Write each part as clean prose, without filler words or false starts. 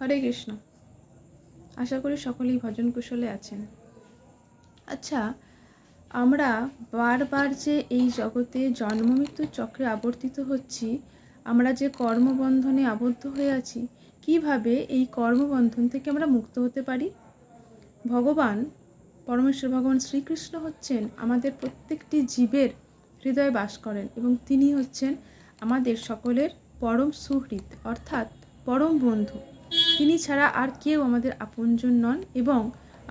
হরে কৃষ্ণ। আশা করি সকলেই ভজন কুশলে আছেন। আচ্ছা, আমরা বারবার যে এই জগতে জন্ম মৃত্যুর চক্রে আবর্তিত হচ্ছি, আমরা যে কর্মবন্ধনে আবদ্ধ হয়ে আছি, কিভাবে এই কর্মবন্ধন থেকে আমরা মুক্ত হতে পারি? ভগবান পরমেশ্বর ভগবান শ্রীকৃষ্ণ হচ্ছেন আমাদের প্রত্যেকটি জীবের হৃদয়ে বাস করেন এবং তিনি হচ্ছেন আমাদের সকলের পরম সুহৃদ অর্থাৎ পরম বন্ধু। তিনি ছাড়া আর কেউ আমাদের আপনজন নন এবং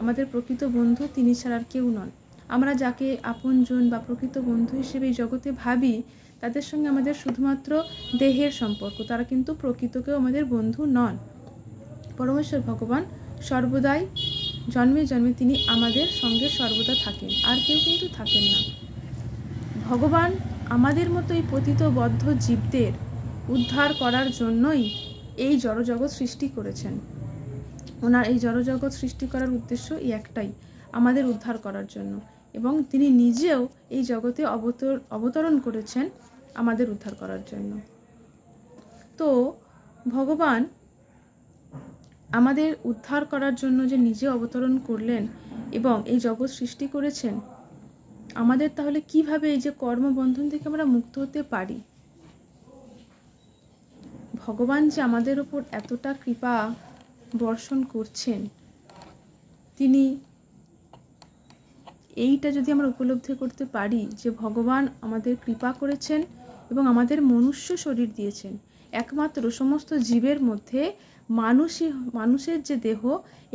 আমাদের প্রকৃত বন্ধু তিনি ছাড়া আর কেউ নন। আমরা যাকে আপনজন বা প্রকৃত বন্ধু হিসেবে এই জগতে ভাবি, তাদের সঙ্গে আমাদের শুধুমাত্র দেহের সম্পর্ক, তারা কিন্তু প্রকৃতকেও আমাদের বন্ধু নন। পরমেশ্বর ভগবান সর্বদাই জন্মে জন্মে তিনি আমাদের সঙ্গে সর্বদা থাকেন, আর কেউ কিন্তু থাকেন না। ভগবান আমাদের মতো এই পতিত বদ্ধ জীবদের উদ্ধার করার জন্যই এই জড়জগৎ সৃষ্টি করেছেন। ওনার এই জড়জগৎ সৃষ্টি করার উদ্দেশ্য এই একটাই, আমাদের উদ্ধার করার জন্য, এবং তিনি নিজেও এই জগতে অবতরণ করেছেন আমাদের উদ্ধার করার জন্য। তো ভগবান আমাদের উদ্ধার করার জন্য যে নিজে অবতরণ করলেন এবং এই জগৎ সৃষ্টি করেছেন, আমাদের তাহলে কিভাবে এই যে কর্মবন্ধন থেকে আমরা মুক্ত হতে পারি? ভগবান যে আমাদের উপর এতটা কৃপা বর্ষণ করছেন, তিনি এইটা যদি আমরা উপলব্ধি করতে পারি যে ভগবান আমাদের কৃপা করেছেন এবং আমাদের মনুষ্য শরীর দিয়েছেন। একমাত্র সমস্ত জীবের মধ্যে মানুষের যে দেহ,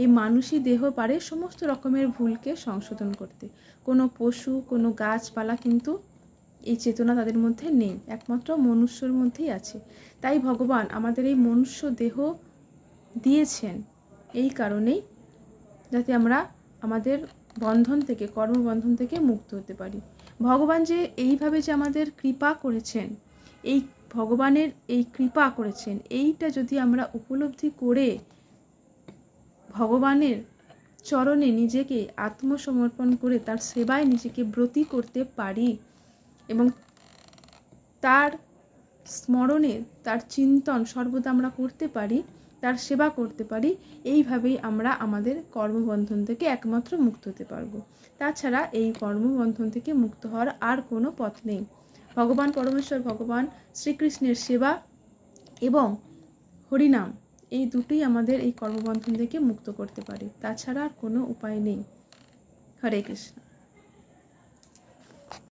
এই মানুষই দেহ পারে সমস্ত রকমের ভুলকে সংশোধন করতে। কোনো পশু, কোনো গাছপালা কিন্তু এই চেতনা তাদের মধ্যে নেই, একমাত্র মনুষ্যর মধ্যেই আছে। তাই ভগবান আমাদের এই মনুষ্য দেহ দিয়েছেন এই কারণেই, যাতে আমরা আমাদের বন্ধন থেকে, কর্মবন্ধন থেকে মুক্ত হতে পারি। ভগবান যে এইভাবে যে আমাদের কৃপা করেছেন, এই ভগবানের এই কৃপা করেছেন, এইটা যদি আমরা উপলব্ধি করে ভগবানের চরণে নিজেকে আত্মসমর্পণ করে তার সেবায় নিজেকে ব্রতী করতে পারি এবং তার স্মরণে তার চিন্তন সর্বদা আমরা করতে পারি, তার সেবা করতে পারি, এইভাবেই আমরা আমাদের কর্মবন্ধন থেকে একমাত্র মুক্ত হতে পারবো। তাছাড়া এই কর্মবন্ধন থেকে মুক্ত হওয়ার আর কোনো পথ নেই। ভগবান পরমেশ্বর ভগবান শ্রীকৃষ্ণের সেবা এবং হরিনাম, এই দুটোই আমাদের এই কর্মবন্ধন থেকে মুক্ত করতে পারে, তাছাড়া আর কোনো উপায় নেই। হরে কৃষ্ণ।